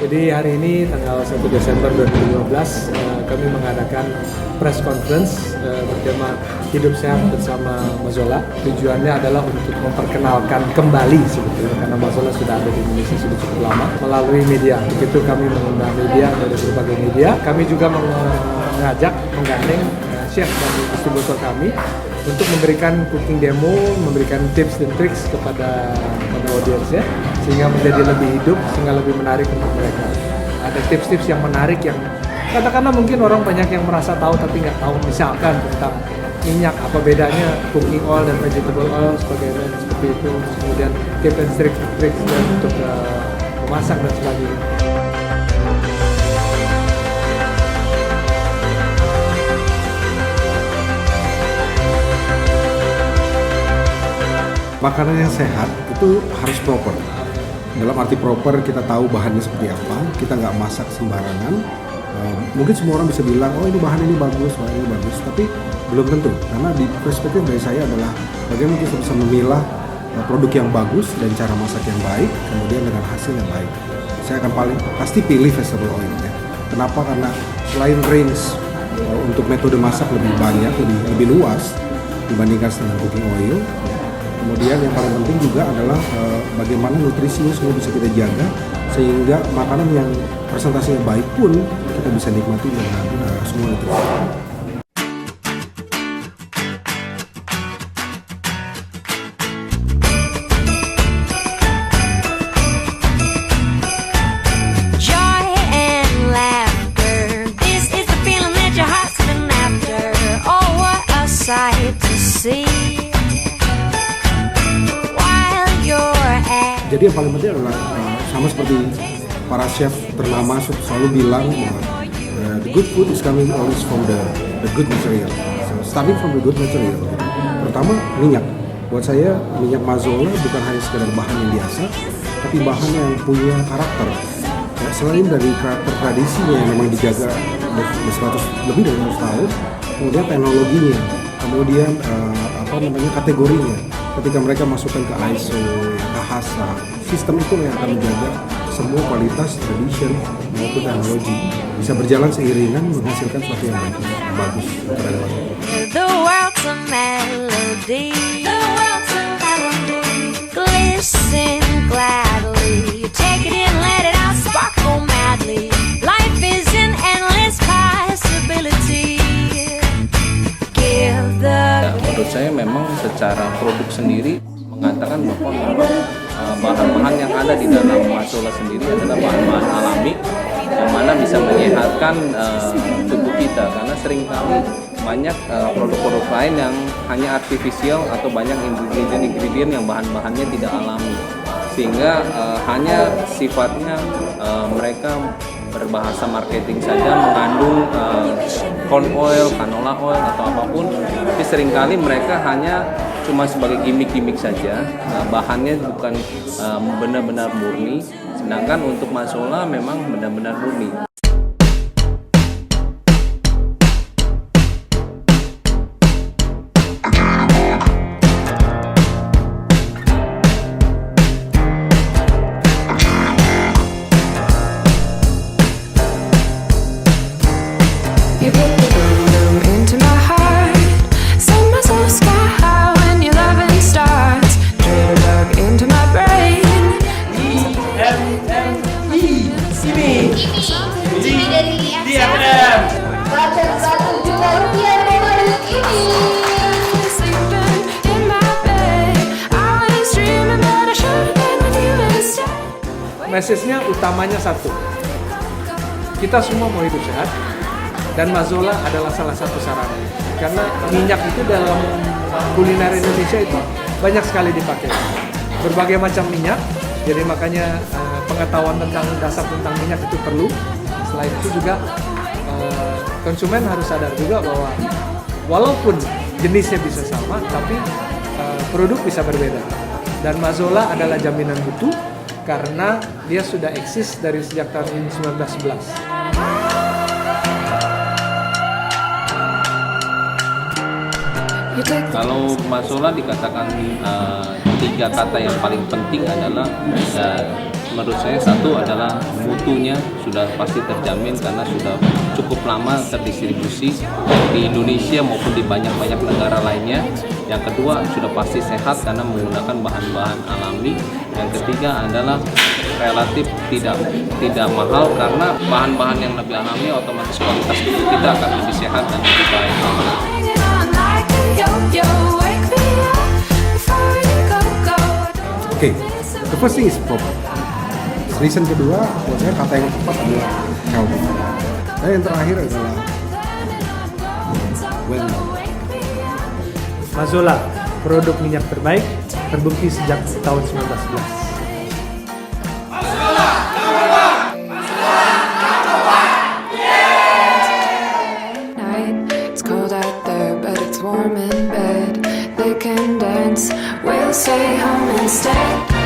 Jadi hari ini tanggal 1 Desember 2015 kami mengadakan press conference bertema Hidup Sehat bersama Mazola. Tujuannya adalah untuk memperkenalkan kembali sebetulnya karena Mazola sudah ada di Indonesia sudah cukup lama melalui media. Begitu kami mengundang media dari berbagai media, kami juga menggandeng chef dan distributor kami untuk memberikan cooking demo, memberikan tips dan triks kepada audiens ya, sehingga menjadi lebih hidup, sehingga lebih menarik untuk mereka. Ada tips-tips yang menarik yang katakanlah mungkin orang banyak yang merasa tahu tapi nggak tahu, misalkan tentang minyak, apa bedanya cooking oil dan vegetable oil seperti itu, kemudian tips dan triks untuk memasak dan sebagainya. Makanan yang sehat itu harus proper. Dalam arti proper, kita tahu bahannya seperti apa, kita nggak masak sembarangan. Mungkin semua orang bisa bilang, oh ini bahan ini bagus, tapi belum tentu. Karena di perspektif dari saya adalah bagaimana kita bisa memilah produk yang bagus dan cara masak yang baik, kemudian dengan hasil yang baik. Saya akan pasti pilih vegetable oil ya. Kenapa? Karena selain range untuk metode masak lebih banyak, lebih luas dibandingkan dengan cooking oil. Kemudian yang paling penting juga adalah bagaimana nutrisinya semua bisa kita jaga sehingga makanan yang presentasinya baik pun kita bisa nikmati dengan semua nutrisi. Joy and laughter, this is the feeling that your heart's been after. Oh, what a sight to see. Jadi yang paling penting adalah sama seperti para chef ternama selalu bilang bahwa the good food is coming always from the good material. So, starting from the good material. Pertama minyak. Buat saya minyak Mazola bukan hanya sekedar bahan yang biasa, tapi bahan yang punya karakter. Ya, selain dari karakter tradisinya yang memang dijaga lebih dari 100 tahun, kemudian teknologinya, kemudian kategorinya. Ketika mereka masukkan ke ISO, Bahasa, sistem itu yang akan menjaga semua kualitas, tradition, maupun teknologi bisa berjalan seiringan menghasilkan sesuatu yang bagus terhadap masyarakat. The world's a melody, glisten gladly. You take it in, let it out, sparkle madly. Life is an endless possibility. Give the. Menurut saya memang secara produk sendiri mengatakan bahwa memang bahan-bahan yang ada di dalam Mazola sendiri adalah bahan-bahan alami yang mana bisa menyehatkan tubuh kita, karena seringkali banyak produk-produk lain yang hanya artifisial atau banyak ingredient yang bahan-bahannya tidak alami, sehingga hanya sifatnya mereka berbahasa marketing saja mengandung corn oil, canola oil atau apapun, tapi seringkali mereka hanya cuma sebagai gimmick-gimmick saja, bahannya bukan benar-benar murni, sedangkan untuk Mazola memang benar-benar murni. Message-nya utamanya satu, kita semua mau hidup sehat dan Mazola adalah salah satu sarana. Karena minyak itu dalam kuliner Indonesia itu banyak sekali dipakai, berbagai macam minyak. Jadi makanya pengetahuan tentang dasar tentang minyak itu perlu. Selain itu juga konsumen harus sadar juga bahwa walaupun jenisnya bisa sama, tapi produk bisa berbeda. Dan Mazola adalah jaminan mutu karena dia sudah eksis dari sejak tahun 1911. Kalau Mazola dikatakan 3 kata yang paling penting adalah menurut saya satu adalah mutunya sudah pasti terjamin karena sudah cukup lama terdistribusi di Indonesia maupun di banyak-banyak negara lainnya. Yang kedua sudah pasti sehat karena menggunakan bahan-bahan alami. Yang ketiga adalah relatif tidak mahal karena bahan-bahan yang lebih alami otomatis kualitas tubuh kita akan lebih sehat dan lebih baik. Hanging on like a yo-yo, wake me up before you go. Oke, the first thing is proper. Reason kedua, buat saya kata yang tepat adalah healthy. Dan yang terakhir adalah well known. Mazola, produk minyak terbaik, terbukti sejak tahun 1911. It's cold out there, but it's warm in bed. They can dance, we'll stay home instead.